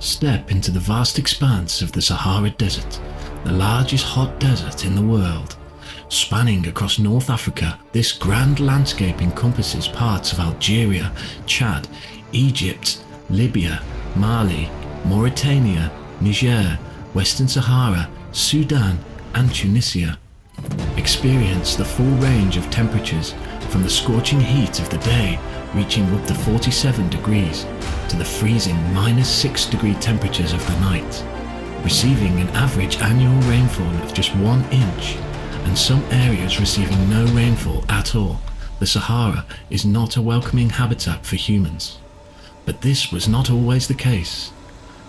Step into the vast expanse of the Sahara Desert, the largest hot desert in the world. Spanning across North Africa, this grand landscape encompasses parts of Algeria, Chad, Egypt, Libya, Mali, Mauritania, Niger, Western Sahara, Sudan, and Tunisia. Experience the full range of temperatures, from the scorching heat of the day reaching up to 47 degrees to the freezing -6-degree temperatures of the night, receiving an average annual rainfall of just 1 inch, and some areas receiving no rainfall at all. The Sahara is not a welcoming habitat for humans. But this was not always the case.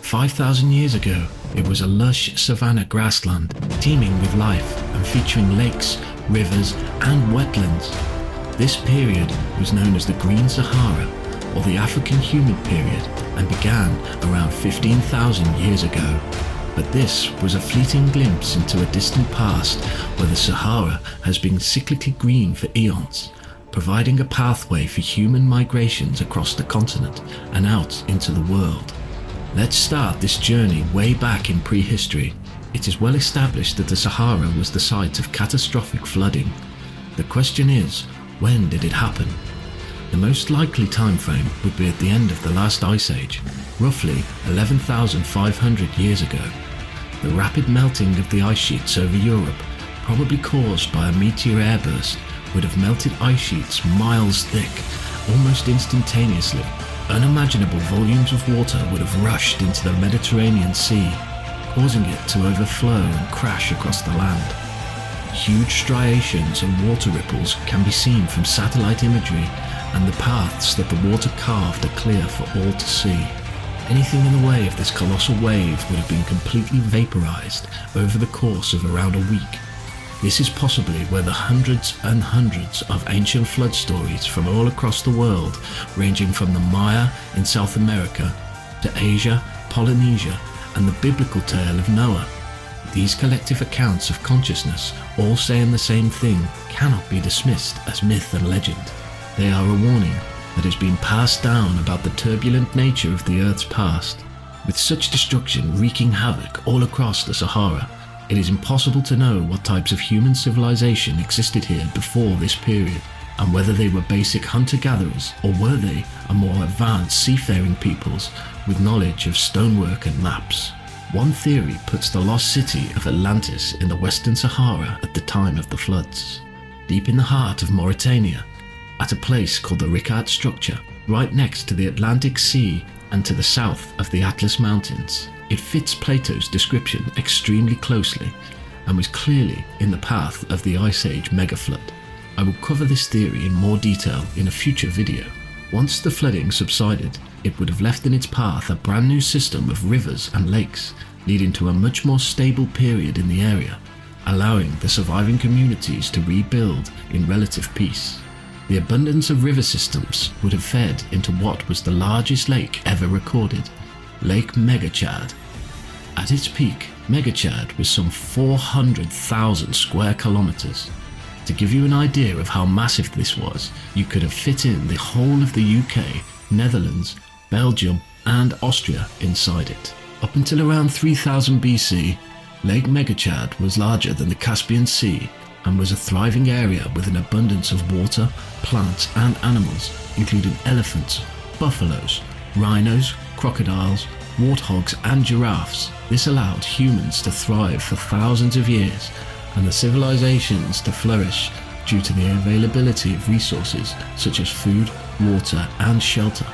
5,000 years ago, it was a lush savanna grassland, teeming with life and featuring lakes, rivers, and wetlands. This period was known as the Green Sahara, or the African Humid Period, and began around 15,000 years ago. But this was a fleeting glimpse into a distant past where the Sahara has been cyclically green for eons, providing a pathway for human migrations across the continent and out into the world. Let's start this journey way back in prehistory. It is well established that the Sahara was the site of catastrophic flooding. The question is, when did it happen? The most likely time frame would be at the end of the last ice age, roughly 11,500 years ago. The rapid melting of the ice sheets over Europe, probably caused by a meteor airburst, would have melted ice sheets miles thick, almost instantaneously. Unimaginable volumes of water would have rushed into the Mediterranean Sea, causing it to overflow and crash across the land. Huge striations and water ripples can be seen from satellite imagery, and the paths that the water carved are clear for all to see. Anything in the way of this colossal wave would have been completely vaporized over the course of around a week. This is possibly where the hundreds and hundreds of ancient flood stories from all across the world, ranging from the Maya in South America to Asia, Polynesia, and the biblical tale of Noah. These collective accounts of consciousness, all saying the same thing, cannot be dismissed as myth and legend. They are a warning that has been passed down about the turbulent nature of the Earth's past. With such destruction wreaking havoc all across the Sahara, it is impossible to know what types of human civilization existed here before this period, and whether they were basic hunter-gatherers or were they a more advanced seafaring peoples with knowledge of stonework and maps. One theory puts the lost city of Atlantis in the Western Sahara at the time of the floods, deep in the heart of Mauritania, at a place called the Richat structure, right next to the Atlantic Sea and to the south of the Atlas Mountains. It fits Plato's description extremely closely and was clearly in the path of the Ice Age megaflood. I will cover this theory in more detail in a future video. Once the flooding subsided, it would have left in its path a brand new system of rivers and lakes, leading to a much more stable period in the area, allowing the surviving communities to rebuild in relative peace. The abundance of river systems would have fed into what was the largest lake ever recorded, Lake Megachad. At its peak, Megachad was some 400,000 square kilometers. To give you an idea of how massive this was, you could have fit in the whole of the UK, Netherlands, Belgium, and Austria inside it. Up until around 3000 BC, Lake Megachad was larger than the Caspian Sea and was a thriving area with an abundance of water, plants, and animals, including elephants, buffaloes, rhinos, crocodiles, warthogs, and giraffes. This allowed humans to thrive for thousands of years and the civilizations to flourish due to the availability of resources such as food, water, and shelter.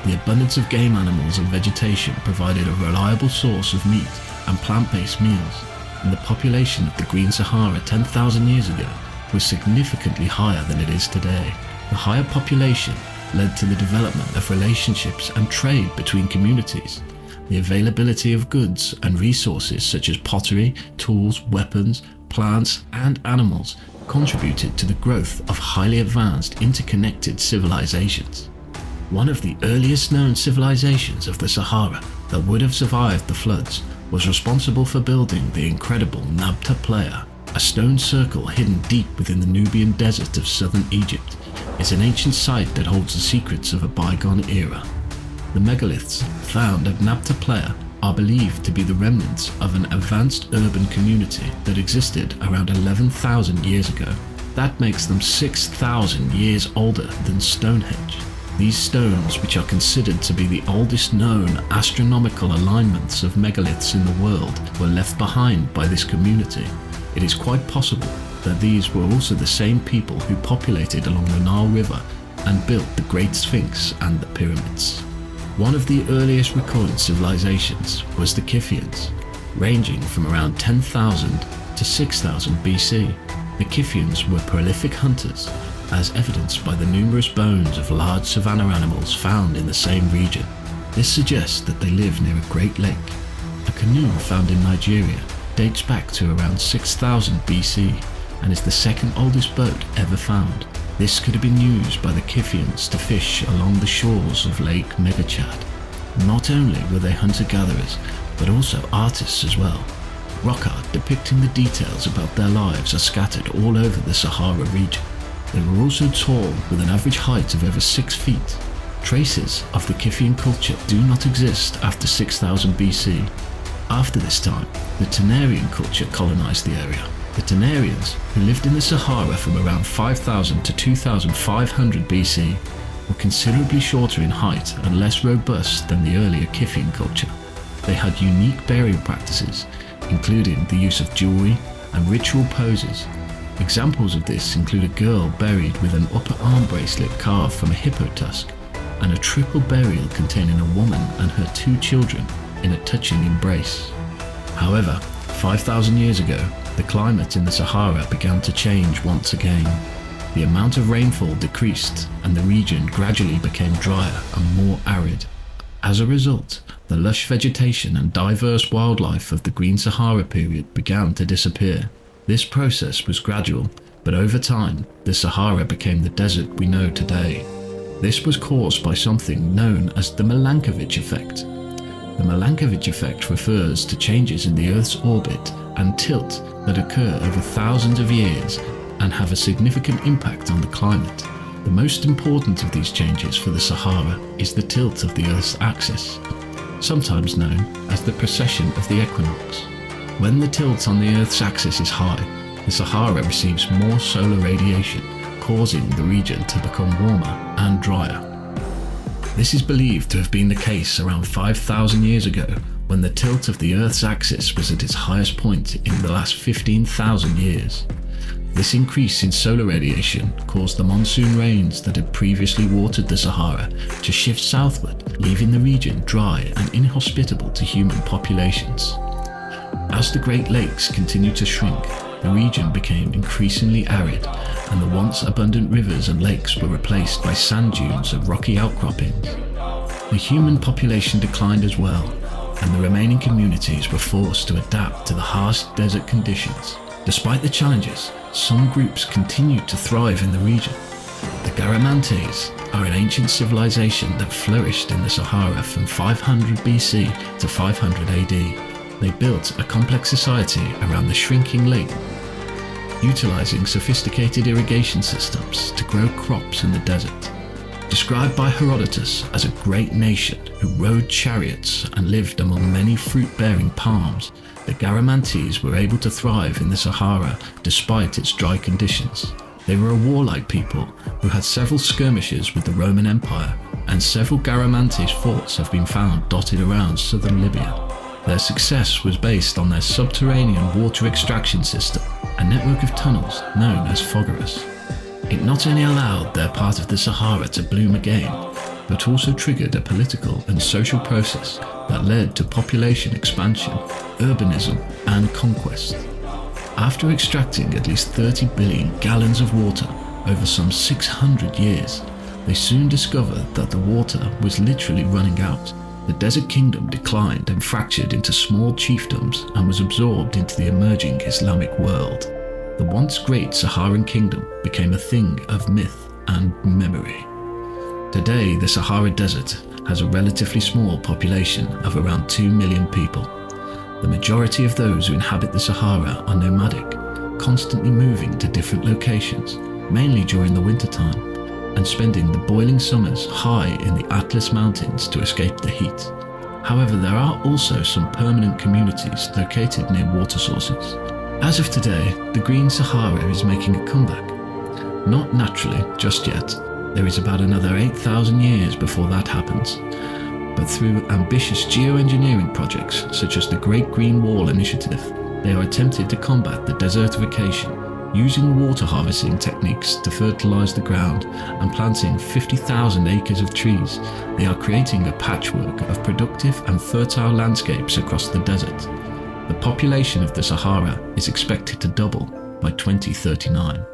The abundance of game animals and vegetation provided a reliable source of meat and plant-based meals, and the population of the Green Sahara 10,000 years ago was significantly higher than it is today. The higher population led to the development of relationships and trade between communities. The availability of goods and resources such as pottery, tools, weapons, plants, and animals contributed to the growth of highly advanced interconnected civilizations. One of the earliest known civilizations of the Sahara that would have survived the floods was responsible for building the incredible Nabta Playa, a stone circle hidden deep within the Nubian desert of southern Egypt. It's an ancient site that holds the secrets of a bygone era. The megaliths found at Nabta Playa are believed to be the remnants of an advanced urban community that existed around 11,000 years ago. That makes them 6,000 years older than Stonehenge. These stones, which are considered to be the oldest known astronomical alignments of megaliths in the world, were left behind by this community. It is quite possible that these were also the same people who populated along the Nile River and built the Great Sphinx and the pyramids. One of the earliest recorded civilizations was the Kiphians, ranging from around 10,000 to 6,000 BC. The Kiphians were prolific hunters, as evidenced by the numerous bones of large savanna animals found in the same region. This suggests that they live near a great lake. A canoe found in Nigeria dates back to around 6000 BC and is the second oldest boat ever found. This could have been used by the Kiphians to fish along the shores of Lake Megachad. Not only were they hunter-gatherers, but also artists as well. Rock art depicting the details about their lives are scattered all over the Sahara region. They were also tall, with an average height of over 6 feet. Traces of the Kiphian culture do not exist after 6000 BC. After this time, the Tenarian culture colonized the area. The Tenarians, who lived in the Sahara from around 5000 to 2500 BC, were considerably shorter in height and less robust than the earlier Kiphian culture. They had unique burial practices, including the use of jewelry and ritual poses. Examples of this include a girl buried with an upper arm bracelet carved from a hippo tusk, and a triple burial containing a woman and her 2 children in a touching embrace. However, 5,000 years ago, the climate in the Sahara began to change once again. The amount of rainfall decreased and the region gradually became drier and more arid. As a result, the lush vegetation and diverse wildlife of the Green Sahara period began to disappear. This process was gradual, but over time, the Sahara became the desert we know today. This was caused by something known as the Milankovitch effect. The Milankovitch effect refers to changes in the Earth's orbit and tilt that occur over thousands of years and have a significant impact on the climate. The most important of these changes for the Sahara is the tilt of the Earth's axis, sometimes known as the precession of the equinox. When the tilt on the Earth's axis is high, the Sahara receives more solar radiation, causing the region to become warmer and drier. This is believed to have been the case around 5,000 years ago, when the tilt of the Earth's axis was at its highest point in the last 15,000 years. This increase in solar radiation caused the monsoon rains that had previously watered the Sahara to shift southward, leaving the region dry and inhospitable to human populations. As the Great Lakes continued to shrink, the region became increasingly arid, and the once abundant rivers and lakes were replaced by sand dunes and rocky outcroppings. The human population declined as well, and the remaining communities were forced to adapt to the harsh desert conditions. Despite the challenges, some groups continued to thrive in the region. The Garamantes are an ancient civilization that flourished in the Sahara from 500 BC to 500 AD. They built a complex society around the shrinking lake, utilizing sophisticated irrigation systems to grow crops in the desert. Described by Herodotus as a great nation who rode chariots and lived among many fruit-bearing palms, the Garamantes were able to thrive in the Sahara despite its dry conditions. They were a warlike people who had several skirmishes with the Roman Empire, and several Garamantes forts have been found dotted around southern Libya. Their success was based on their subterranean water extraction system, a network of tunnels known as foggeras. It not only allowed their part of the Sahara to bloom again, but also triggered a political and social process that led to population expansion, urbanism, and conquest. After extracting at least 30 billion gallons of water over some 600 years, they soon discovered that the water was literally running out. The desert kingdom declined and fractured into small chiefdoms and was absorbed into the emerging Islamic world. The once great Saharan kingdom became a thing of myth and memory. Today, the Sahara Desert has a relatively small population of around 2 million people. The majority of those who inhabit the Sahara are nomadic, constantly moving to different locations, mainly during the wintertime. and spending the boiling summers high in the Atlas Mountains to escape the heat. However, there are also some permanent communities located near water sources. As of today, the Green Sahara is making a comeback. Not naturally, just yet. There is about another 8,000 years before that happens. But through ambitious geoengineering projects such as the Great Green Wall Initiative, they are attempting to combat the desertification, using water harvesting techniques to fertilize the ground and planting 50,000 acres of trees. They are creating a patchwork of productive and fertile landscapes across the desert. The population of the Sahara is expected to double by 2039.